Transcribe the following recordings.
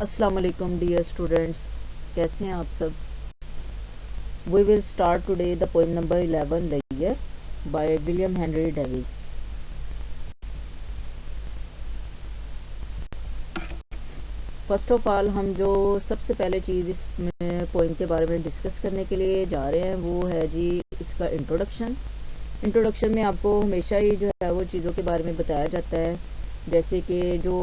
अस्सलाम वालेकुम dear students, कैसे हैं आप सब। We will start today the poem number 11 लेयर by William Henry Davies. First of all हम जो सबसे पहले चीज़ इस पोएम के बारे में डिस्कस करने के लिए जा रहे हैं वो है जी इसका इंट्रोडक्शन में आपको हमेशा ही जो है वो चीज़ों के बारे में बताया जाता है, जैसे कि जो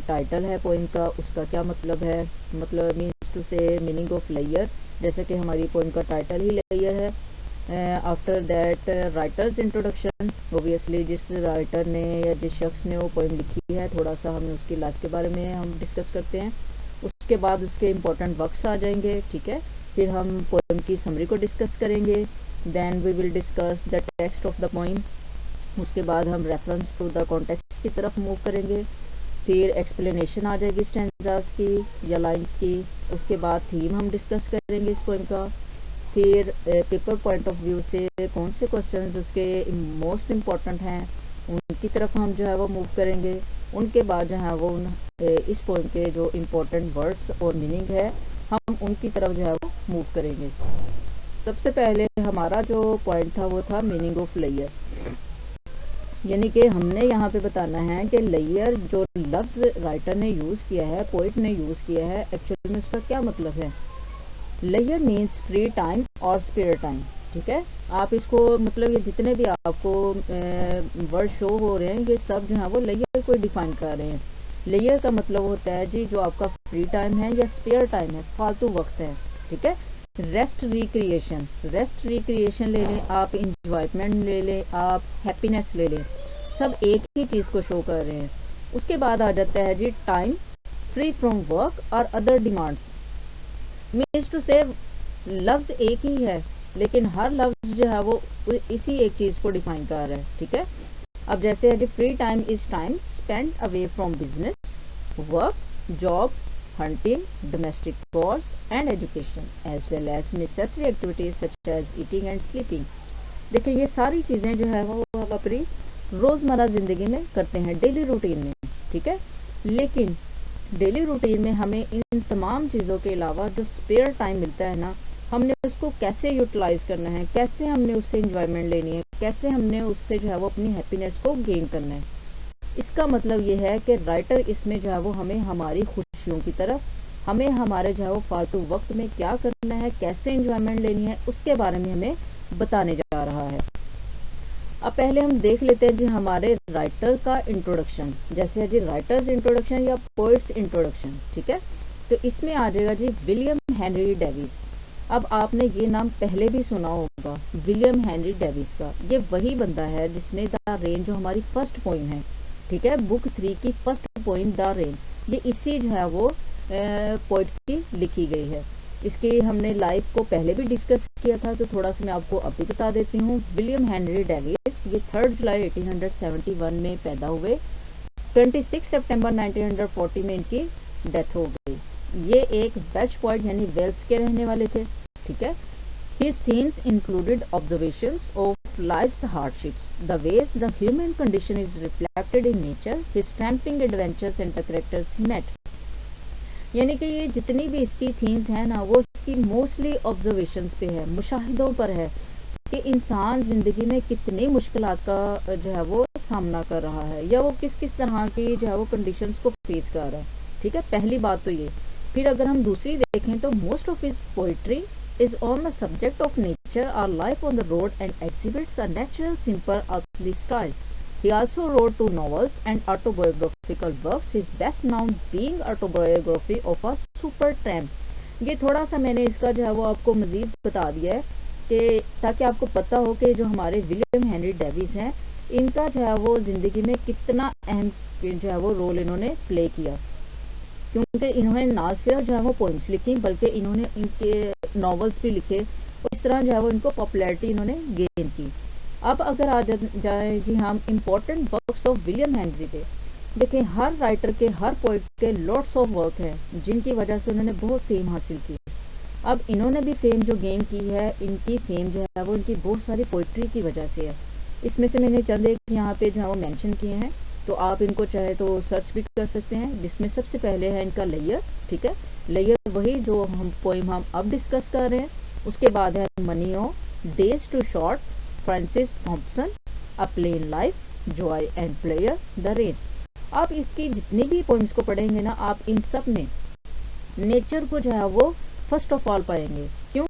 टाइटल है पोइम का उसका क्या मतलब है, मतलब मीन्स टू से मीनिंग ऑफ लेयर, जैसे कि हमारी पोइम का टाइटल ही लेयर है। After that writers introduction, obviously जिस राइटर ने या जिस शख्स ने वो पोइम लिखी है थोड़ा सा हमें उसकी लाइफ के बारे में हम डिस्कस करते हैं। उसके बाद उसके इम्पोर्टेंट वर्क्स आ जाएंगे, ठीक है। फिर हम पोइम की समरी को डिस्कस करेंगे। Then we will discuss the text of the poem. उसके बाद हम रेफरेंस टू द कॉन्टेक्स्ट की तरफ मूव करेंगे। फिर एक्सप्लेनेशन आ जाएगी स्टैंजास की या लाइंस की। उसके बाद थीम हम डिस्कस करेंगे इस पोइम का। फिर पेपर पॉइंट ऑफ व्यू से कौन से क्वेश्चंस उसके मोस्ट इम्पॉर्टेंट हैं उनकी तरफ हम जो है वो मूव करेंगे। उनके बाद जो है वो इस पोइम के जो इम्पोर्टेंट वर्ड्स और मीनिंग है हम उनकी तरफ जो है वो मूव करेंगे। सबसे पहले हमारा जो पॉइंट था वो था मीनिंग ऑफ लेयर, यानी कि हमने यहाँ पे बताना है कि लेयर जो लफ्ज़ राइटर ने यूज़ किया है, पोइट ने यूज़ किया है, एक्चुअली में उसका क्या मतलब है। लेयर मीन्स फ्री टाइम और स्पेयर टाइम, ठीक है। आप इसको मतलब ये जितने भी आपको वर्ड शो हो रहे हैं ये सब जो है वो लेयर को डिफाइन कर रहे हैं। लेयर का मतलब होता है जी जो आपका फ्री टाइम है या स्पेयर टाइम है, फालतू वक्त है, ठीक है। रेस्ट रिक्रिएशन ले लें, आप इंजॉयमेंट ले लें, आप हैप्पीनेस ले लें, सब एक ही चीज़ को शो कर रहे हैं। उसके बाद आ जाता है जी टाइम फ्री फ्रॉम वर्क और अदर डिमांड्स, मीन्स टू से लफ्ज़ एक ही है लेकिन हर लफ्ज़ जो है वो इसी एक चीज़ को डिफाइन कर रहा है, ठीक है। अब जैसे है जी free time is time spend away from business, work, job, hunting, domestic chores and education as well as necessary activities such as eating and sleeping। देखिए ये सारी चीज़ें जो है वो हम अपनी रोज़मर्रा ज़िंदगी में करते हैं, डेली रूटीन में, ठीक है। लेकिन डेली रूटीन में हमें इन तमाम चीज़ों के अलावा जो स्पेयर टाइम मिलता है ना, हमने उसको कैसे यूटिलाइज़ करना है, कैसे हमने उससे इंजॉयमेंट लेनी है, कैसे हमने उससे जो है वो अपनी हैप्पीनेस को गेन करना है। इसका मतलब ये है कि राइटर इसमें जो है वो हमें हमारी खुशियों की तरफ, हमें हमारे जो है वो फालतू वक्त में क्या करना है, कैसे एंजॉयमेंट लेनी है, उसके बारे में हमें बताने जा रहा है। अब पहले हम देख लेते हैं जी हमारे राइटर का इंट्रोडक्शन, जैसे है जी राइटर्स इंट्रोडक्शन या पोइट्स इंट्रोडक्शन, ठीक है। तो इसमें आ जाएगा जी विलियम हेनरी डेविस। अब आपने ये नाम पहले भी सुना होगा विलियम हेनरी डेविस का। ये वही बंदा है जिसने द रेन जो हमारी फर्स्ट पोइम है, ठीक है, बुक 3 की फर्स्ट पोइम द रेन, ये इसी जो है वो पोइट की लिखी गई है। इसकी हमने लाइफ को पहले भी डिस्कस किया था तो थोड़ा सा मैं आपको अभी बता देती हूँ। विलियम हेनरी डेविस ये 3 जुलाई 1871 में पैदा हुए, 26 सितंबर 1940 में इनकी डेथ हो गई। ये एक वेल्श पोइट यानी वेल्स के रहने वाले थे, ठीक है। His themes included observations of life's hardships, the ways the human condition is reflected in nature, his tramping adventures and the characters he met। यानी कि ये जितनी भी इसकी थीम्स हैं ना वो इसकी मोस्टली ऑब्जर्वेशंस पे है, मुशाहिदों पर है कि इंसान ज़िंदगी में कितनी मुश्किलात का जो है वो सामना कर रहा है या वो किस किस तरह की जो है वो कंडीशंस को फेस कर रहा है, ठीक है। पहली बात तो ये। फिर अगर हम दूसरी देखें तो most of his poetry is on the subject of nature or life on the road and exhibits a natural, simple, earthly style. He also wrote 2 novels and autobiographical works, his best known being autobiography of a super tramp। ये थोड़ा सा मैंने इसका जो है वो आपको मज़ीद बता दिया है कि ताकि आपको पता हो कि जो हमारे विलियम हेनरी डेविस हैं इनका जो है वो ज़िंदगी में कितना अहम जो है वो रोल इन्होंने प्ले किया, क्योंकि इन्होंने ना सिर्फ जो है वो पोइम्स लिखी बल्कि इन्होंने इनके नॉवेल्स भी लिखे और इस तरह जो है वो इनको पॉपुलैरिटी इन्होंने गेन की। अब अगर आ जाए जी हम important works of William Henry पे, देखिए हर राइटर के, हर पोइट के लॉट्स ऑफ वर्क हैं जिनकी वजह से उन्होंने बहुत फेम हासिल की। अब इन्होंने भी फेम जो गेन की है, इनकी फेम जो है वो इनकी बहुत सारी पोइट्री की वजह से है। इसमें से मैंने चंद एक यहाँ पे जो है वो मैंशन किए हैं। तो आप इनको चाहे तो सर्च भी कर सकते हैं, जिसमें सबसे पहले है इनका लेयर। ठीक है, लेयर वही जो हम पोइम हम अब डिस्कस कर रहे हैं। उसके बाद है money oh, days too short, Francis Thompson, a plain life, joy and player, the rain. आप इसकी जितनी भी पोइम्स को पढ़ेंगे ना, आप इन सब में नेचर को जो है वो फर्स्ट ऑफ ऑल पाएंगे। क्यों?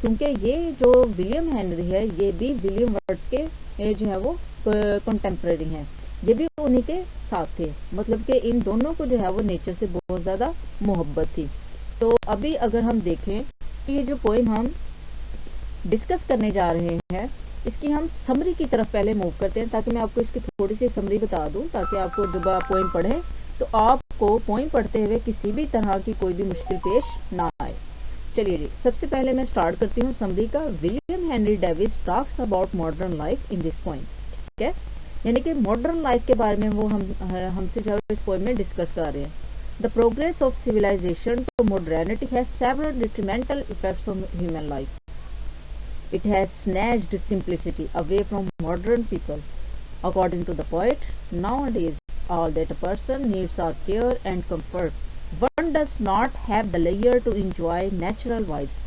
क्योंकि ये जो विलियम हेनरी है, ये भी विलियम वर्ड्स के जो है वो कंटेम्प्रेरी हैं, ये भी उन्हीं के साथ थे। मतलब कि इन दोनों को जो है वो नेचर से बहुत ज्यादा मोहब्बत थी। तो अभी अगर हम देखें कि ये जो पोइम हम डिस्कस करने जा रहे हैं, इसकी हम समरी की तरफ पहले मूव करते हैं, ताकि मैं आपको इसकी थोड़ी सी समरी बता दूं, ताकि आपको जब आप पोइम पढ़ें तो आपको पोइम पढ़ते हुए किसी भी तरह की कोई भी मुश्किल पेश ना आए। चलिए जी, सबसे पहले मैं स्टार्ट करती हूँ समरी का। William Henry Davis talks about modern life in this poem. ठीक है, यानी कि मॉडर्न लाइफ के बारे में वो हमसे जो इस पोइम में डिस्कस कर रहे हैं। The progress of civilization to modernity has several detrimental effects on human life. It has snatched simplicity away from modern people. According to the poet, nowadays all that a person needs are care and comfort. One does not have the leisure to enjoy natural vibes.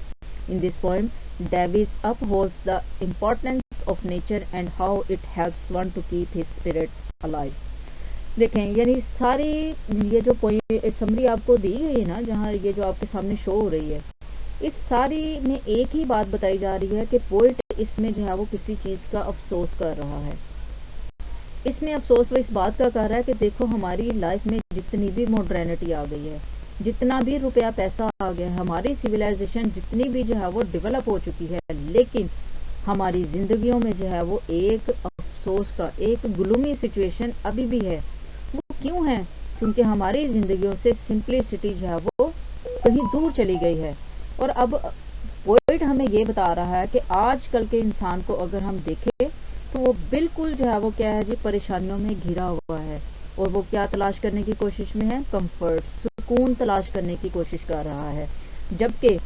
In this poem, Davies upholds the importance of nature and how it helps one to keep his spirit alive. देखें, यानी सारी ये जो poem summary आपको दी गई है ना, जहाँ ये जो आपके सामने शो हो रही है, इस सारी में एक ही बात बताई जा रही है कि पोइट इसमें जो है वो किसी चीज का अफसोस कर रहा है। इसमें अफसोस वो इस बात का कर रहा है कि देखो, हमारी लाइफ में जितनी भी मॉडर्निटी आ गई है, जितना भी रुपया पैसा आ गया है, हमारी सिविलाइजेशन जितनी भी जो है वो डेवलप हो चुकी है, लेकिन हमारी जिंदगियों में जो है वो एक अफसोस का, एक ग्लूमी सिचुएशन अभी भी है। वो क्यों है? क्योंकि हमारी जिंदगियों से सिंप्लिसिटी जो है वो कहीं दूर चली गई है। और अब पोइट हमें ये बता रहा है कि आजकल के इंसान को अगर हम देखें तो वो बिल्कुल जो है वो क्या है जी, परेशानियों में घिरा हुआ है। और वो क्या तलाश करने की कोशिश में है? कंफर्ट, सुकून तलाश करने की कोशिश कर रहा है। जबकि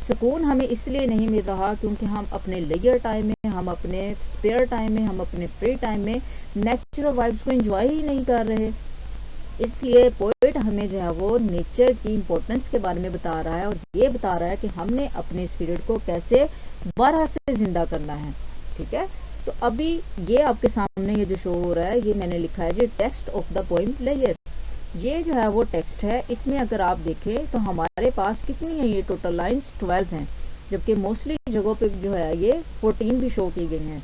सुकून हमें इसलिए नहीं मिल रहा क्योंकि हम अपने लेजर टाइम में, हम अपने स्पेयर टाइम में, हम अपने फ्री टाइम में नेचुरल वाइब्स को एंजॉय ही नहीं कर रहे। इसलिए पोइट हमें जो है वो नेचर की इम्पोर्टेंस के बारे में बता रहा है, और ये बता रहा है कि हमने अपने स्पिरिट को कैसे दोबारा से जिंदा करना है। ठीक है, तो अभी ये आपके सामने ये जो शो हो रहा है, ये मैंने लिखा है जी टेक्स्ट ऑफ द पोइम लेयर। ये जो है वो टेक्स्ट है। इसमें अगर आप देखें तो हमारे पास कितनी है, ये टोटल लाइन्स 12 हैं, जबकि मोस्टली जगहों पे जो है ये 14 भी शो की गई हैं।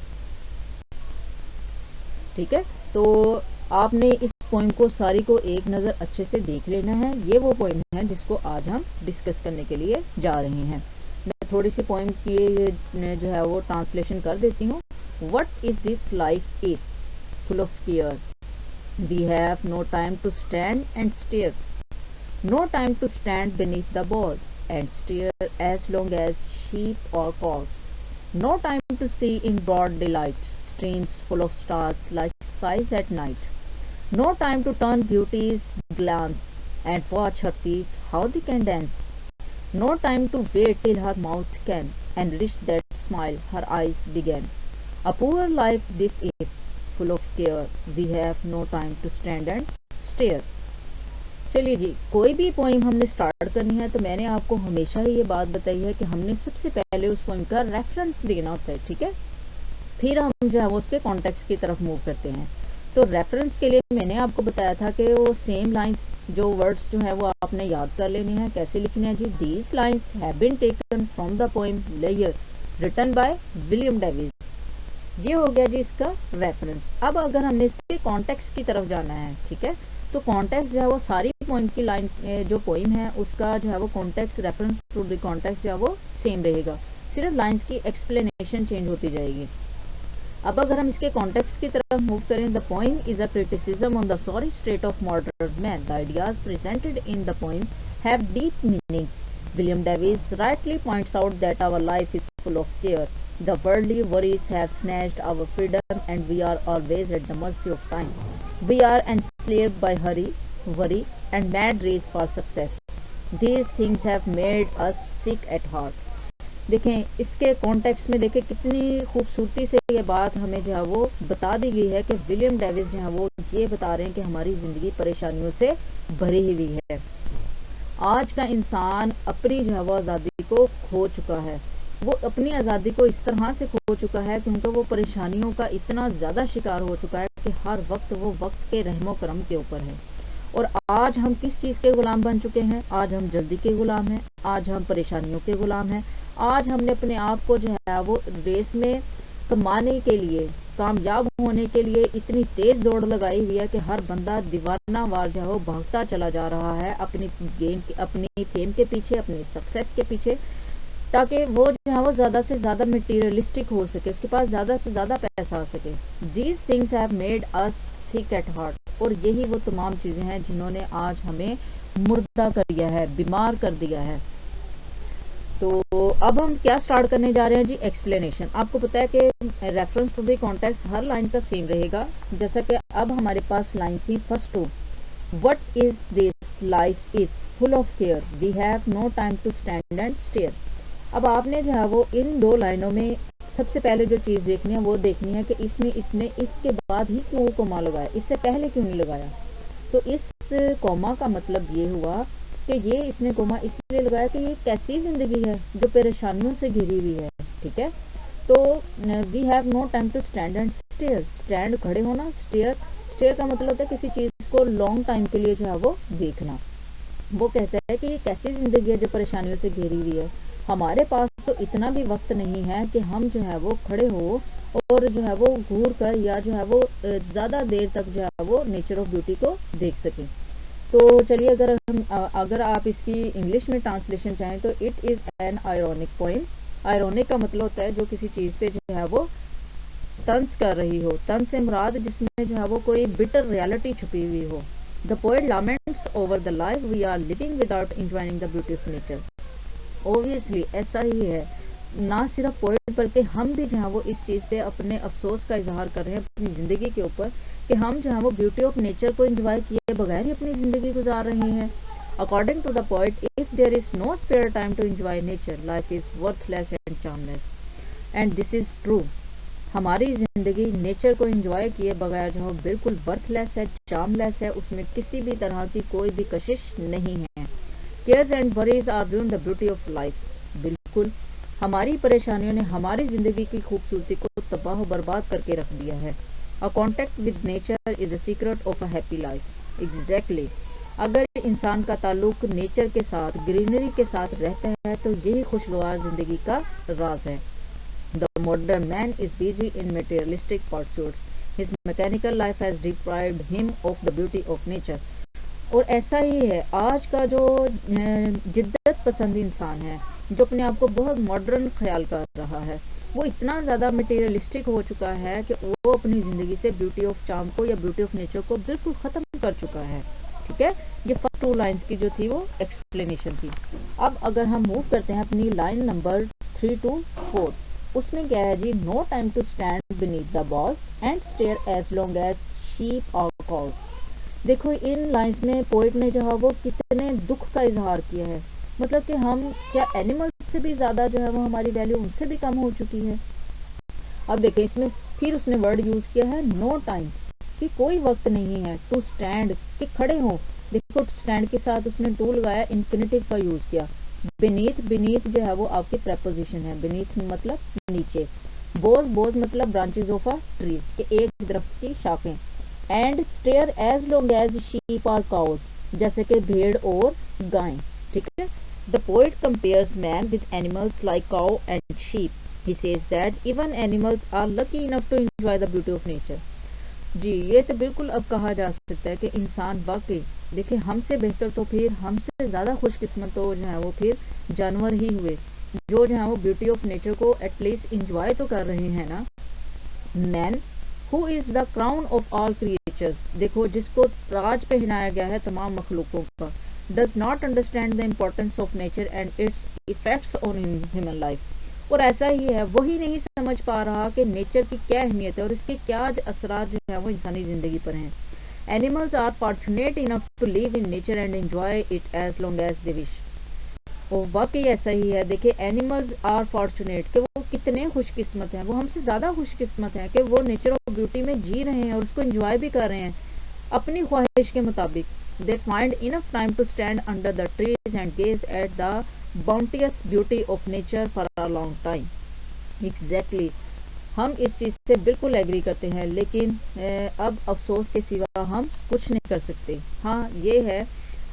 ठीक है, तो आपने इस पोइम को सारी को एक नज़र अच्छे से देख लेना है। ये वो पोइम है जिसको आज हम डिस्कस करने के लिए जा रहे हैं। मैं थोड़ी सी पोइम की जो है वो ट्रांसलेशन कर देती हूँ। What is this life a full of care, we have no time to stand and stare, no time to stand beneath the board and stare as long as sheep और cows, no time to see in broad delight streams full of stars like skies at night, no time to turn beauty's glance and watch her feet how they can dance, no time to wait till her mouth can enrich that smile her eyes began. A poor life this is, full of care, we have no time to stand and stare. चलिए जी, कोई भी poem हमने start करनी है तो मैंने आपको हमेशा ही ये बात बताई है कि हमने सबसे पहले उस पोइम का रेफरेंस देना होता है। ठीक है, फिर हम जो है वो उसके कॉन्टेक्स्ट की तरफ मूव करते हैं। तो रेफरेंस के लिए मैंने आपको बताया था कि वो सेम लाइंस, जो वर्ड्स जो है वो आपने याद कर लेने हैं। कैसे लिखने हैं जी? These lines have been taken from the poem लेयर रिटन बाय विलियम डेविस। ये हो गया जी इसका रेफरेंस। अब अगर हमने इसके कॉन्टेक्स्ट की तरफ जाना है, ठीक है, तो कॉन्टेक्स्ट जो है वो सारी पोइम की लाइन, जो पोइम है उसका जो है वो context, reference to the context जो है वो सेम रहेगा, सिर्फ लाइंस की एक्सप्लेनेशन चेंज होती जाएगी। अब अगर हम इसके कॉन्टेक्स्ट की तरफ मूव करें, the poem is a criticism on the sorry state of modern man, the ideas presented in the poem have deep meanings. William Davies rightly points out that our life is full of care. The worldly worries have snatched our freedom and we are always at the mercy of time. We are enslaved by hurry, worry and mad race for success. These things have made us sick at heart. देखें इसके context में देखें कितनी खूबसूरती से ये बात हमें जो है वो बता दी गई है कि विलियम डेविस जो है वो ये बता रहे हैं कि हमारी ज़िंदगी परेशानियों से भरी हुई है। आज का इंसान अपनी जो है वो आज़ादी को खो चुका है। वो अपनी आज़ादी को इस तरह से खो चुका है क्योंकि वो परेशानियों का इतना ज़्यादा शिकार हो चुका है कि हर वक्त वो वक्त के रहमो करम के ऊपर है। और आज हम किस चीज़ के गुलाम बन चुके हैं? आज हम जल्दी के गुलाम हैं, आज हम परेशानियों के गुलाम हैं। आज हमने अपने आप को जो है वो रेस में कमाने के लिए, कामयाब होने के लिए इतनी तेज दौड़ लगाई हुई है कि हर बंदा दीवाना वार जो है वो भागता चला जा रहा है अपनी अपनी फेम के पीछे, अपनी सक्सेस के पीछे, ताकि वो जो है वो ज़्यादा से ज़्यादा मटीरियलिस्टिक हो सके, उसके पास ज़्यादा से ज़्यादा पैसा आ सके। These things have made us sick at heart. और यही वो तमाम चीज़ें हैं जिन्होंने आज हमें मुर्दा कर दिया है, बीमार कर दिया है। तो अब हम क्या स्टार्ट करने जा रहे हैं जी? एक्सप्लेनेशन। आपको पता है कि रेफरेंस टू द कॉन्टेक्स्ट हर लाइन का सेम रहेगा। जैसा कि अब हमारे पास लाइन थी first two, what is this life is full of care, we have no time to stand and stare. अब आपने जो है वो इन दो लाइनों में सबसे पहले जो चीज़ देखनी है वो देखनी है कि इसमें इसने इसके बाद ही क्यों कॉमा लगाया, इससे पहले क्यों नहीं लगाया। तो इस कॉमा का मतलब ये हुआ कि ये इसने कॉमा इसलिए लगाया कि ये कैसी ज़िंदगी है जो परेशानियों से घिरी हुई है। ठीक है, तो we have no time to stand and stare. Stand खड़े होना, स्टेयर का मतलब होता है किसी चीज़ को लॉन्ग टाइम के लिए जो है वो देखना। वो कहता है कि ये कैसी ज़िंदगी है जो परेशानियों से घिरी हुई है। हमारे पास तो इतना भी वक्त नहीं है कि हम जो है वो खड़े हो और जो है वो घूर कर या जो है वो ज़्यादा देर तक जो है वो नेचर ऑफ ब्यूटी को देख सकें। तो चलिए अगर आप इसकी इंग्लिश में ट्रांसलेशन चाहें तो it is an ironic poem. Ironic का मतलब होता है जो किसी चीज़ पे जो है वो तंज कर रही हो, तंज से मुराद जिसमें जो है वो कोई बिटर रियलिटी छुपी हुई हो। The poet laments over the life we are living without enjoying the beauty of nature. Obviously ऐसा ही है, ना सिर्फ पोएट बल्कि हम भी जो है वो इस चीज़ पे अपने अफसोस का इजहार कर रहे हैं अपनी ज़िंदगी के ऊपर कि हम जो है वो ब्यूटी ऑफ नेचर को एंजॉय किए बगैर ही अपनी ज़िंदगी गुजार रहे हैं। According to the poet, if there is no spare time to enjoy nature, life is worthless and charmless. And this is true. हमारी ज़िंदगी नेचर को एंजॉय किए बगैर जो है बिल्कुल वर्थलेस है, चार्मलेस है, उसमें किसी भी तरह की कोई भी कशिश नहीं है। Cares and worries are ruin the beauty of life. बिल्कुल हमारी परेशानियों ने हमारी जिंदगी की खूबसूरती को तबाह बर्बाद करके रख दिया है। A contact with nature is the secret of a happy life. Exactly, अगर इंसान का ताल्लुक नेचर के साथ, ग्रीनरी के साथ रहता है तो यही खुशगवार जिंदगी का राज है। The modern man is busy in materialistic pursuits, his mechanical life has deprived him of the beauty of nature. और ऐसा ही है, आज का जो जिद्दत पसंद इंसान है, जो अपने आप को बहुत मॉडर्न ख्याल कर रहा है, वो इतना ज़्यादा मटेरियलिस्टिक हो चुका है कि वो अपनी ज़िंदगी से ब्यूटी ऑफ चार्म को या ब्यूटी ऑफ नेचर को बिल्कुल ख़त्म कर चुका है। ठीक है, ये फर्स्ट टू लाइंस की जो थी वो एक्सप्लेनेशन थी। अब अगर हम मूव करते हैं अपनी लाइन नंबर 3 to 4, उसमें क्या है जी? No time to stand beneath the boughs and stare as long as sheep और कॉल्स। देखो इन लाइंस में पोइट ने जो है वो कितने दुख का इजहार किया है। मतलब कि हम क्या एनिमल्स से भी ज़्यादा जो है वो हमारी वैल्यू उनसे भी कम हो चुकी है। अब देखें इसमें फिर उसने वर्ड यूज़ किया है नो टाइम, कि कोई वक्त नहीं है, टू स्टैंड, कि खड़े हो। देखो स्टैंड के साथ उसने टू लगाया, इन्फिनिटिव का यूज़ किया। बीनीथ, बीनीथ जो है वो आपकी प्रेपोजिशन है, बीनीथ मतलब नीचे। बोज मतलब ब्रांचेज ऑफ अ ट्री, कि एक दरख्त की शाखें। And stare as long as sheep और काउज, जैसे कि भेड़ और गाय। ठीक है, the poet compares man with animals like cow and sheep. He says that even animals are lucky enough to enjoy the beauty of nature. जी, ये तो बिल्कुल अब कहा जा सकता है कि इंसान वाकई, देखिए हमसे बेहतर तो फिर, हमसे ज़्यादा खुशकिस्मत तो जो है वो फिर जानवर ही हुए, जो है वो ब्यूटी ऑफ नेचर को एटलीस्ट इंजॉय तो कर रहे हैं ना। Man who is the crown of all creatures, देखो जिसको ताज पहनाया गया है तमाम मखलूकों का, does not understand the importance of nature and it's effects on human life. और ऐसा ही है, वही नहीं समझ पा रहा कि नेचर की क्या अहमियत है और इसके क्या असरात जो है वो इंसानी ज़िंदगी पर हैं। Animals are fortunate enough to live in nature and enjoy it as long as they wish. और वाकई ऐसा ही है। देखिए एनिमल्स आर फॉर्चुनेट, कि वो कितने खुशकिस्मत हैं, वो हमसे ज़्यादा खुशकिस्मत हैं कि वो नेचर ऑफ ब्यूटी में जी रहे हैं और उसको एंजॉय भी कर रहे हैं अपनी ख्वाहिश के मुताबिक। They find enough time to stand under the trees and gaze at the bounteous beauty of nature for a long time. Exactly, हम इस चीज़ से बिल्कुल एग्री करते हैं, लेकिन अब अफसोस के सिवा हम कुछ नहीं कर सकते। हाँ ये है,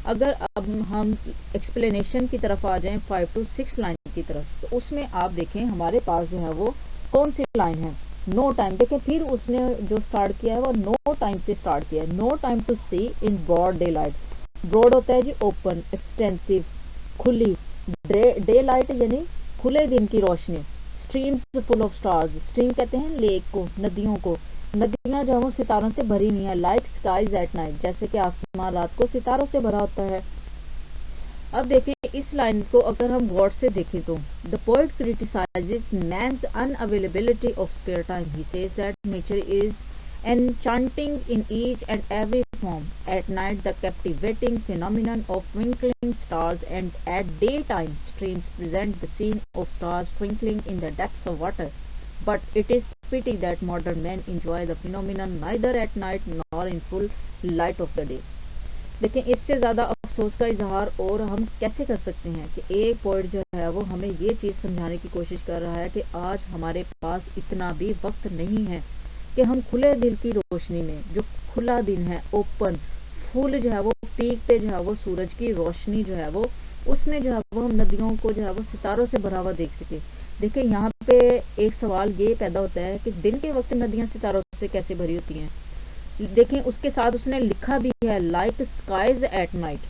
अगर अब हम एक्सप्लेनेशन की तरफ आ जाएं 5 to 6 लाइन की तरफ, तो उसमें आप देखें हमारे पास जो है वो कौन सी लाइन है, नो टाइम। देखें फिर उसने जो स्टार्ट किया है वो नो टाइम से स्टार्ट किया है। No time to see in broad daylight. Broad होता है जी ओपन, एक्सटेंसिव, खुली। डे लाइट यानी खुले दिन की रोशनी। Streams full of stars, stream कहते हैं लेक को, नदियों को। नदियां जो है वो सितारों से भरी हुई हैं। लाइक स्काईज एट नाइट, जैसे कि आसमान रात को सितारों से भरा होता है। अब देखिए इस लाइन को अगर हम गौर से देखें तो the poet criticizes man's unavailability of spare time. He says that nature is enchanting in each and every form. At night the captivating phenomenon of twinkling stars, and at daytime streams present the scene of stars twinkling in the depths of water. But it is pity that modern men enjoy the phenomenon neither at night nor in full light of the day. लेकिन इससे ज़्यादा अफसोस का इजहार और हम कैसे कर सकते हैं कि एक पोइट जो है वो हमें ये चीज़ समझाने की कोशिश कर रहा है कि आज हमारे पास इतना भी वक्त नहीं है कि हम खुले दिल की रोशनी में, जो खुला दिन है, ओपन फुल जो है वो पीक पे जो है वो सूरज की रोशनी जो है वो उसमें जो है वो हम नदियों को जो है वो सितारों से भरा हुआ देख सके। देखिए यहाँ पे एक सवाल ये पैदा होता है कि दिन के वक्त नदियाँ सितारों से कैसे भरी होती हैं। देखें उसके साथ उसने लिखा भी है लाइक स्काईज एट नाइट,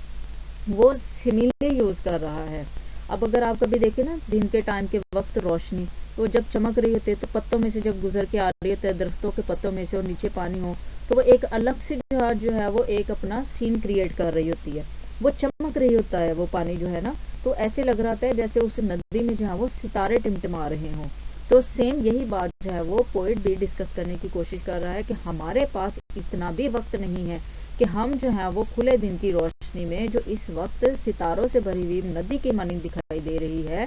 वो सिमिले यूज कर रहा है। अब अगर आप कभी देखें ना दिन के टाइम के वक्त रोशनी, तो जब चमक रही होती है तो पत्तों में से जब गुजर के आ रही होती है, दरख्तों के पत्तों में से, और नीचे पानी हो, तो वो एक अलग से जो है वो एक अपना सीन क्रिएट कर रही होती है, वो चमक रही होता है वो पानी जो है ना, तो ऐसे लग रहा था जैसे उस नदी में जो है वो सितारे टिमटिमा रहे हों। तो सेम यही बात जो है वो पोइट भी डिस्कस करने की कोशिश कर रहा है कि हमारे पास इतना भी वक्त नहीं है कि हम जो है वो खुले दिन की रोशनी में जो इस वक्त सितारों से भरी हुई नदी की मानी दिखाई दे रही है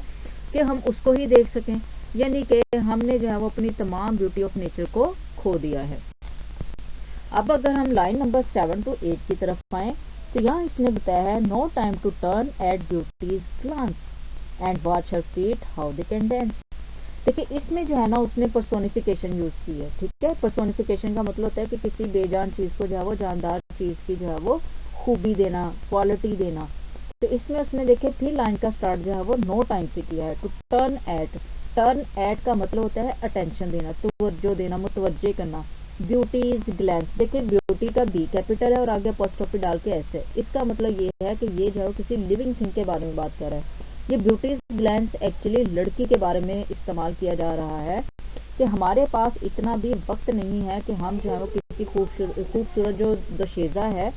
कि हम उसको ही देख सकें, यानी कि हमने जो है वो अपनी तमाम ब्यूटी ऑफ नेचर को खो दिया है। अब अगर हम लाइन नंबर 7 to 8 की तरफ आए तो यहाँ इसने बताया है no time to turn at beauty's glance and watch her feet how they can dance. देखिए इसमें जो है ना उसने पर्सोनिफिकेशन यूज की है, ठीक है। पर्सोनिफिकेशन का मतलब होता है कि किसी बेजान चीज को जो है वो जानदार चीज की जो है वो खूबी देना, क्वालिटी देना। तो इसमें उसने देखे फिर लाइन का स्टार्ट जो है वो नो टाइम से किया है। To turn at, turn at का मतलब होता है अटेंशन देना, तवज्जो देना, मुतवज्जे करना। ब्यूटीज ग्लैंस, देखिए ब्यूटी का बी कैपिटल है और आगे अपोस्ट्रोफी डाल के ऐसे, इसका मतलब ये है कि ये जो है किसी लिविंग थिंग के बारे में बात कर रहा है। ये ब्यूटीज ग्लैंस एक्चुअली लड़की के बारे में इस्तेमाल किया जा रहा है कि हमारे पास इतना भी वक्त नहीं है कि हम जो है वो किसी खूबसूरत जो दोशेजा है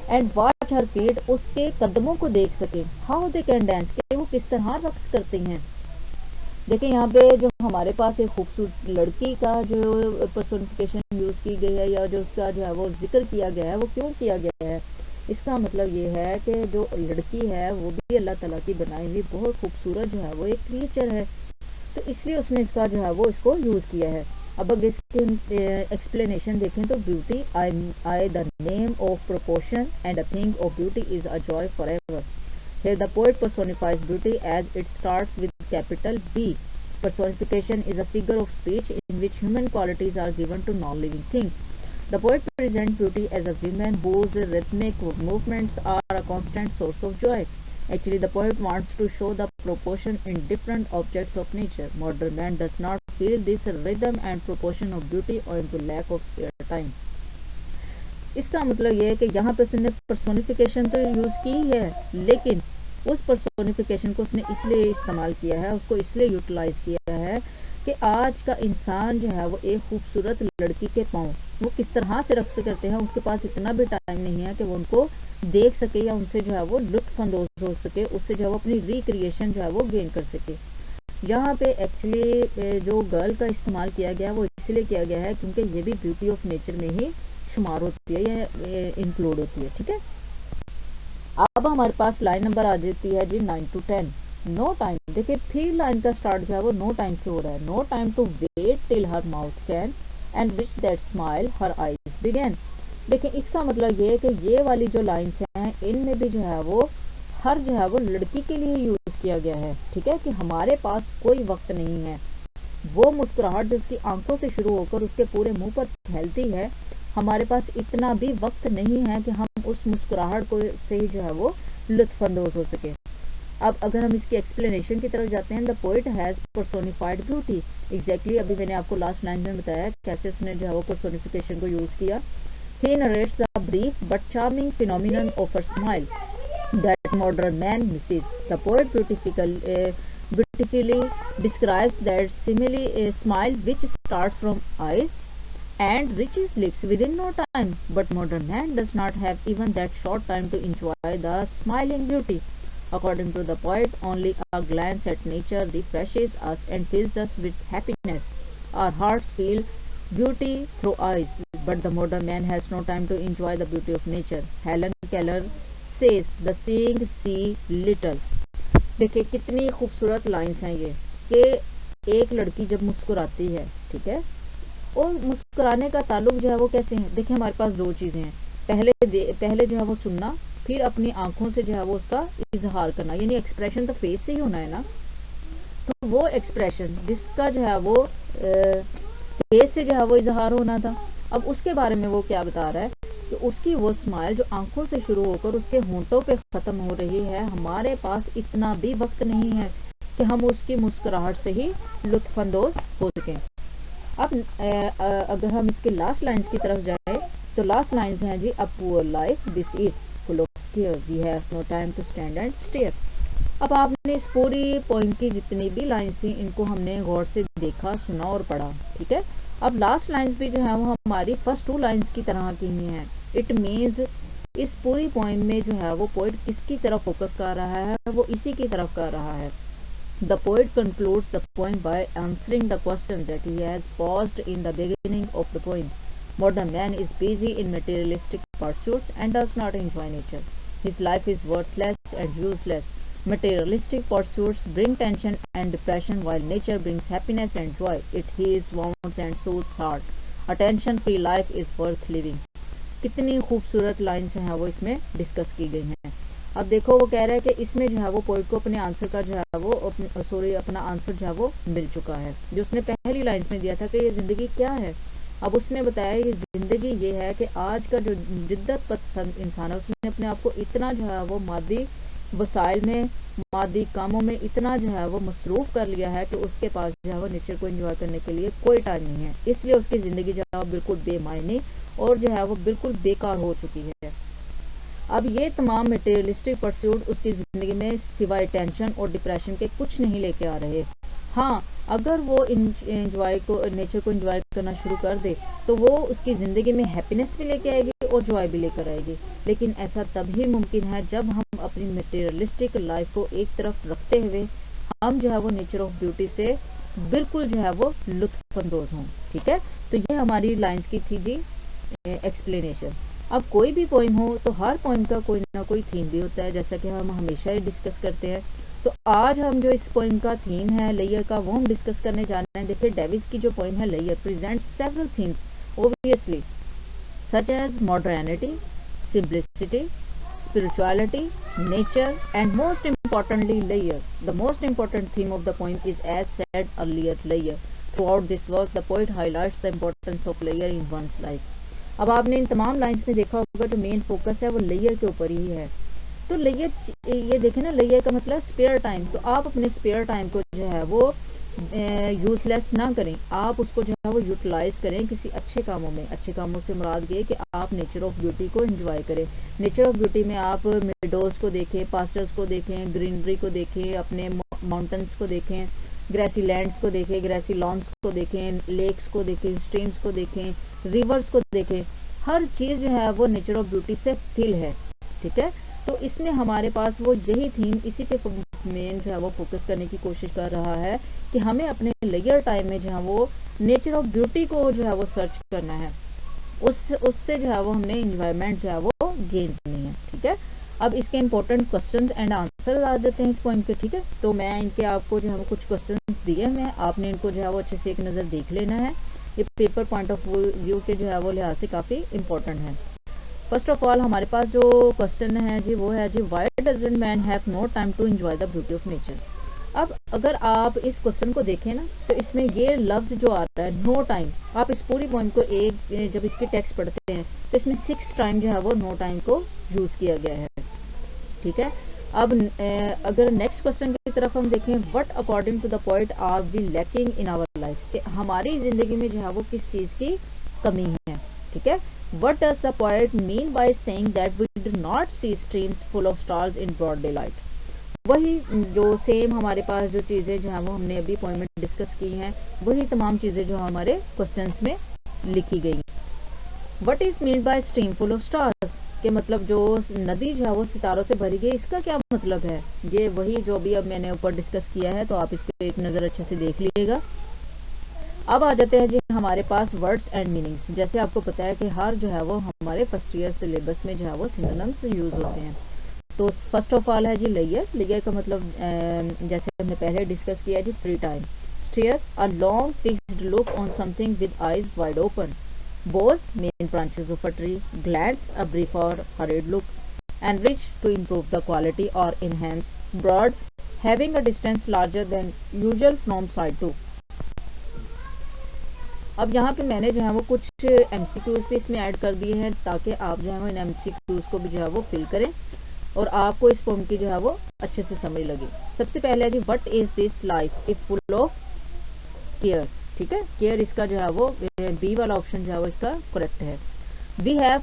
एंड वॉच हर फीट, उसके कदमों को देख सके, हाउ दे कैन डांस, कि वो किस तरह रक्स करते हैं। देखिए यहाँ पे जो हमारे पास एक खूबसूरत लड़की का जो पर्सोनिफिकेशन यूज की गई है या जो उसका जो है वो जिक्र किया गया है, वो क्यों किया गया है, इसका मतलब ये है कि जो लड़की है वो भी अल्लाह ताला की बनाई हुई बहुत खूबसूरत जो है वो एक क्रिएचर है, तो इसलिए उसने इसका जो है वो इसको यूज किया है। अब अगर इसकी एक्सप्लेनेशन देखें तो beauty I the name of proportion and a thing of beauty is a joy forever. Here the poet personifies beauty as it starts with capital B. Personification is a figure of speech in which human qualities are given to non-living things. The poet presents beauty as a woman whose rhythmic movements are a constant source of joy. Actually, the poet wants to show the proportion in different objects of nature. Modern man does not feel this rhythm and proportion of beauty owing to lack of spare time. इसका मतलब ये है कि यहाँ पे उसने personification तो use की है, लेकिन उस पर्सोनिफिकेशन को उसने इसलिए इस्तेमाल किया है, उसको इसलिए यूटिलाइज किया है कि आज का इंसान जो है वो एक खूबसूरत लड़की के पाँव वो किस तरह से रक्स करते हैं, उसके पास इतना भी टाइम नहीं है कि वो उनको देख सके या उनसे जो है वो लुत्फानंदोज हो सके, उससे जो है वो अपनी रिक्रिएशन जो है वो गेन कर सके। यहाँ पे एक्चुअली जो गर्ल का इस्तेमाल किया गया वो इसलिए किया गया है क्योंकि ये भी ब्यूटी ऑफ नेचर में ही शुमार होती है या इंक्लूड होती है, ठीक है। अब हमारे पास लाइन नंबर आ जाती है जी 9 to 10। नो टाइम, देखिए थ्री लाइन का स्टार्ट जो है वो नो टाइम से हो रहा है। No time to wait till her mouth can enrich that smile her eyes began. देखिए इसका मतलब ये है कि ये वाली जो लाइन्स हैं इनमें भी जो है वो हर जो है वो लड़की के लिए यूज किया गया है। ठीक है, कि हमारे पास कोई वक्त नहीं है। वो मुस्कुराहट जो उसकी आंखों से शुरू होकर उसके पूरे मुंह पर फैलती है, हमारे पास इतना भी वक्त नहीं है कि हम उस मुस्कुराहट को से ही जो है वो लुत्फानंदोज हो सके। अब अगर हम इसकी एक्सप्लेनेशन की तरफ जाते हैं, the poet has personified beauty. Exactly अभी मैंने आपको लास्ट लाइन में बताया कैसे उसने जो है वो पर्सोनिफिकेशन को यूज किया। He narrates the brief but charming phenomenon of her smile that modern man misses. The poet beautifully describes that simile smile which starts from eyes and reaches lips within no time. But modern man does not have even that short time to enjoy the smiling beauty. According to the poet, only a glance at nature refreshes us and fills us with happiness. Our hearts feel beauty through eyes, but the modern man has no time to enjoy the beauty of nature. Helen Keller says, the seeing see little. देखिए कितनी खूबसूरत lines हैं ये, कि एक लड़की जब मुस्कुराती है, ठीक है, और मुस्कुराने का ताल्लुक जो है वो कैसे है। देखिए हमारे पास दो चीजें हैं, पहले जो है वो सुनना, फिर अपनी आंखों से जो है वो उसका इजहार करना, यानी एक्सप्रेशन तो फेस से ही होना है ना। तो वो एक्सप्रेशन जिसका जो है वो फेस से जो है वो इजहार होना था, अब उसके बारे में वो क्या बता रहा है कि उसकी वो स्माइल जो आंखों से शुरू होकर उसके होंठों पे खत्म हो रही है, हमारे पास इतना भी वक्त नहीं है कि हम उसकी मुस्कुराहट से ही लुत्फानंदोज हो सकें। अब अगर हम इसके लास्ट लाइंस की तरफ जाए तो लास्ट लाइंस हैं जी, a poor life this is full of care, we have no time to stand and stare. अब आपने इस पूरी पोइम की जितनी भी लाइंस थी इनको हमने गौर से देखा, सुना और पढ़ा, ठीक है। अब लास्ट लाइंस भी जो है वो हमारी फर्स्ट टू लाइंस की तरह की ही हैं। इट मीन्स इस पूरी पोइम में जो है वो पोइट किसकी तरफ फोकस कर रहा है, वो इसी की तरफ कर रहा है। The poet concludes the poem by answering the question that he has posed in the beginning of the poem. Modern man is busy in materialistic pursuits and does not enjoy nature. His life is worthless and useless. Materialistic pursuits bring tension and depression while nature brings happiness and joy. It heals wounds and soothes heart. A tension-free life is worth living. कितनी खूबसूरत lines जो है वो इसमें discuss की गई हैं। अब देखो वो कह रहा है कि इसमें जो है वो पोइट को अपने आंसर का जो है वो अपना आंसर जो है वो मिल चुका है, जो उसने पहली लाइन्स में दिया था कि ये जिंदगी क्या है। अब उसने बताया ये जिंदगी ये है कि आज का जो जिद्दत पसंद इंसान है उसने अपने आप को इतना जो है वो मादी वसाइल में, मादी कामों में इतना जो है वो मसरूफ कर लिया है कि उसके पास जो है वो नेचर को एंजॉय करने के लिए कोई टाइम नहीं है। इसलिए उसकी जिंदगी जो है वो बिल्कुल बेमायने और जो है वो बिल्कुल बेकार हो चुकी है। अब ये तमाम मटेरियलिस्टिक परस्यूट उसकी जिंदगी में सिवाय टेंशन और डिप्रेशन के कुछ नहीं लेके आ रहे। हाँ, अगर वो एंजॉय को, नेचर को एंजॉय करना शुरू कर दे तो वो उसकी ज़िंदगी में हैप्पीनेस भी लेके आएगी और जॉय भी लेकर आएगी। लेकिन ऐसा तभी मुमकिन है जब हम अपनी मटेरियलिस्टिक लाइफ को एक तरफ रखते हुए हम जो है वो नेचर ऑफ ब्यूटी से बिल्कुल जो है वो लुत्फानंदोज हों। ठीक है, तो ये हमारी लाइन्स की थी जी एक्सप्लेनेशन। अब कोई भी पोइम हो तो हर पोइम का कोई ना कोई थीम भी होता है, जैसा कि हम हमेशा ही डिस्कस करते हैं। तो आज हम जो इस पोइम का थीम है लेयर का, वो हम डिस्कस करने जा रहे हैं। देखिए डेविस की जो पोइम है लेयर presents several themes obviously such as modernity, simplicity, spirituality, nature, and most importantly layer. The most important theme of the poem is, as said earlier, layer. Throughout this work, the poet highlights the importance of layer in one's life. अब आपने इन तमाम lines में देखा होगा जो main focus है वो layer के ऊपर ही है। तो लेयर, ये देखें ना, लेयर का मतलब स्पेयर टाइम। तो आप अपने स्पेयर टाइम को जो है वो यूजलेस ना करें, आप उसको जो है वो यूटिलाइज करें किसी अच्छे कामों में। अच्छे कामों से मुराद ये कि आप नेचर ऑफ ब्यूटी को एंजॉय करें। नेचर ऑफ ब्यूटी में आप मेडोज को देखें, पास्टर्स को देखें, ग्रीनरी को देखें, अपने माउंटेन्स को देखें, ग्रेसी लैंड्स को देखें, ग्रेसी लॉन्स को देखें, लेक्स को देखें, स्ट्रीम्स को देखें, रिवर्स को देखें। हर चीज़ जो है वो नेचर ऑफ ब्यूटी से फिल है। ठीक है, तो इसमें हमारे पास वो यही थीम, इसी पे मेन जो है वो फोकस करने की कोशिश कर रहा है कि हमें अपने लेयर टाइम में जो है वो नेचर ऑफ ब्यूटी को जो है वो सर्च करना है। उससे जो है वो हमने एंजॉयमेंट जो है वो गेन करनी है। ठीक है, अब इसके इंपॉर्टेंट क्वेश्चंस एंड आंसर आ जाते हैं इस पॉइंट पे। ठीक है, तो मैं इनके आपको जो है वो कुछ क्वेश्चंस दिए हैं, आपने इनको जो है वो अच्छे से एक नज़र देख लेना है। ये पेपर पॉइंट ऑफ व्यू के जो है वो लिहाज से काफ़ी इंपॉर्टेंट है। फर्स्ट ऑफ ऑल हमारे पास जो क्वेश्चन है जी वो है जी why doesn't man have no time to enjoy the beauty of nature. अब अगर आप इस क्वेश्चन को देखें ना तो इसमें ये लफ्ज जो आ रहा है नो टाइम, आप इस पूरी पॉइंट को जब इसके टेक्स्ट पढ़ते हैं तो इसमें 6 टाइम जो है वो नो टाइम को यूज किया गया है। ठीक है, अब अगर नेक्स्ट क्वेश्चन की तरफ हम देखें, what according to the poet are we lacking in our life, हमारी जिंदगी में जो है वो किस चीज की कमी है। ठीक है, what does the poet mean by saying that we do not see streams full of stars in broad daylight. वही जो सेम हमारे पास जो चीजें जो है वो हमने अभी पॉइंट में डिस्कस की हैं, वही तमाम चीजें जो हमारे क्वेश्चंस में लिखी गई। What is mean by stream full of stars के मतलब जो नदी जो है वो सितारों से भरी गई, इसका क्या मतलब है, ये वही जो भी अब मैंने ऊपर डिस्कस किया है, तो आप इसको एक नज़र अच्छे से देख लीजिएगा। अब आ जाते हैं जी हमारे पास वर्ड्स एंड मीनिंग्स। जैसे आपको पता है कि हर जो है वो हमारे फर्स्ट ईयर सिलेबस में जो है वो सिनोनिम्स यूज होते हैं। तो फर्स्ट ऑफ ऑल है जी लेयर। लेयर का मतलब जैसे हमने पहले डिस्कस किया जी free time. Stare a long fixed look on something with eyes wide open. Boughs, main branches of a tree. Glance, a brief or hurried look. Enrich, to improve the quality or enhance. Broad, having a distance larger than usual from side to. अब यहाँ पे मैंने जो है वो कुछ MCQs भी इसमें ऐड कर दिए हैं ताकि आप जो है वो इन MCQs को भी जो है वो फिल करें और आपको इस फॉर्म की जो है वो अच्छे से समझ लगे। सबसे पहले है जी what is this life if full of care. ठीक है, केयर इसका जो है वो बी वाला ऑप्शन जो है वो इसका करेक्ट है। We have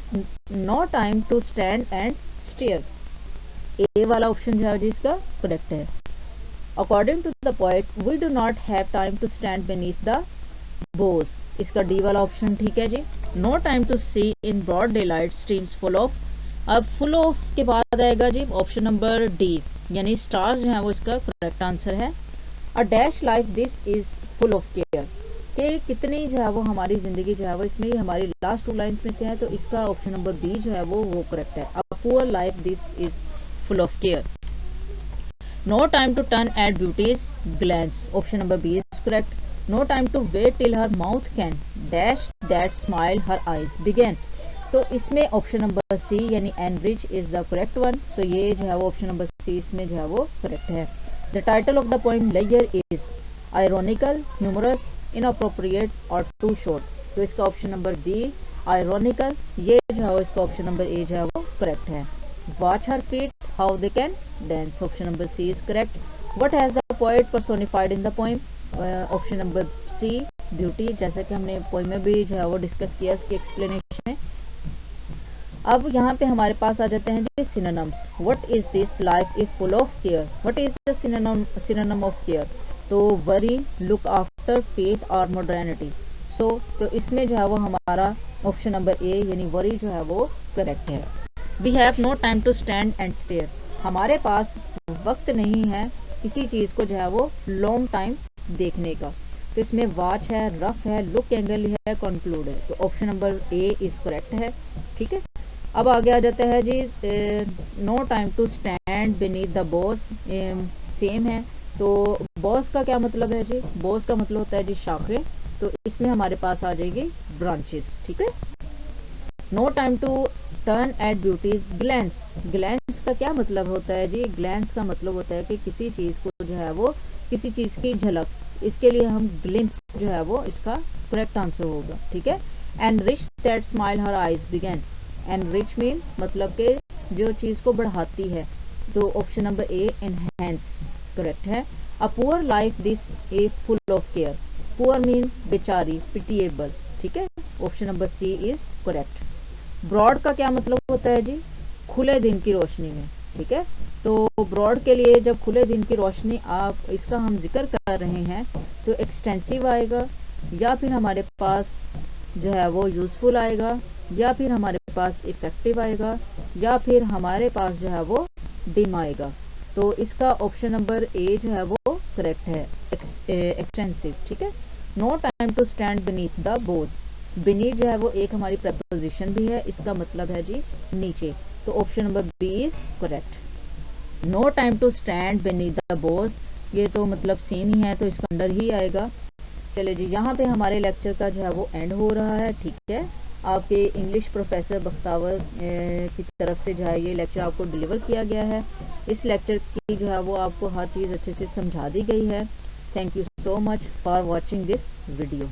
no time to stand and stare, A वाला ऑप्शन जो है जी इसका करेक्ट है। According to the poet we do not have time to stand beneath the boughs, इसका डी वाला ऑप्शन ठीक है जी। No time to see in broad daylight streams full of, अब फुल ऑफ के बाद आएगा जी ऑप्शन नंबर डी यानी स्टार्स जो है वो इसका करेक्ट आंसर है। A dash life this is full of care, कि कितनी जो है वो हमारी जिंदगी जो है वो इसमें हमारी लास्ट 2 लाइंस में से है, तो इसका ऑप्शन नंबर बी जो है वो करेक्ट है। A poor life this is full of care. No time to turn at beauty's glance, option number B is correct. No time to wait till her mouth can dash that smile her eyes began, तो इसमें option number C यानी enrich is the correct one, तो ये जो है वो option number सी इसमें जो है वो करेक्ट है। The title of the poem लेयर इज आयरोनिकल, ह्यूमरस, इनअप्रोप्रिएट और टू शॉर्ट, तो इसका ऑप्शन नंबर बी आयरोनिकल, ये जो है इसका ऑप्शन नंबर ए जो है वो करेक्ट है। Watch her feet how they can dance, option number C is correct. What has the poet personified in the poem, option number C beauty, जैसा कि हमने पोएम में भी जो है वो डिस्कस किया इसकी एक्सप्लेनेशन में। अब यहाँ पे हमारे पास आ जाते हैं जी synonyms. What is this life is full of care, what is the synonym of care, तो वरी, लुक आफ्टर, फेथ और मॉडर्निटी। तो इसमें जो है वो हमारा ऑप्शन नंबर ए यानी वरी जो है वो करेक्ट है। We have no time to stand and stare, हमारे पास वक्त नहीं है किसी चीज को जो है वो लॉन्ग टाइम देखने का, तो इसमें वॉच है, रफ है, लुक एंगल है, कंक्लूड है, तो option number A is correct है। ठीक है, अब आगे आ जाता है जी no time to stand beneath the boss, same है, तो बॉस का क्या मतलब है जी, बॉस का मतलब होता है जी शाखें, तो इसमें हमारे पास आ जाएगी ब्रांचेस। ठीक है, no time to turn at beauty's glance, glance का क्या मतलब होता है जी, ग्लैंस का मतलब होता है कि किसी चीज को जो है वो किसी चीज की झलक, इसके लिए हम ग्लिम्स जो है वो इसका करेक्ट आंसर होगा। ठीक है, enrich that smile her eyes began, enrich mean मतलब के जो चीज को बढ़ाती है, तो option number A enhance correct है। A poor life this a full of care, poor mean बेचारी, पिटिएबल। ठीक है, option number C is correct. Broad का क्या मतलब होता है जी, खुले दिन की रोशनी में। ठीक है, तो ब्रॉड के लिए जब खुले दिन की रोशनी आप इसका हम जिक्र कर रहे हैं तो एक्सटेंसिव आएगा, या फिर हमारे पास जो है वो यूजफुल आएगा, या फिर हमारे पास इफेक्टिव आएगा, या फिर हमारे पास जो है वो डिम आएगा, तो इसका ऑप्शन नंबर ए जो है वो करेक्ट है, एक्सटेंसिव। ठीक है, no time to stand beneath the boughs, beneath जो है वो एक हमारी preposition भी है, इसका मतलब है जी नीचे, तो option number B is correct. No time to stand beneath the boss, ये तो मतलब सेम ही है, तो इसका अंडर ही आएगा। चले जी, यहाँ पे हमारे लेक्चर का जो है वो एंड हो रहा है, ठीक है। आपके इंग्लिश प्रोफेसर बख्तावर की तरफ से जो है ये लेक्चर आपको डिलीवर किया गया है। इस लेक्चर की जो है वो आपको हर चीज़ अच्छे से समझा दी गई है। Thank you so much for watching this video.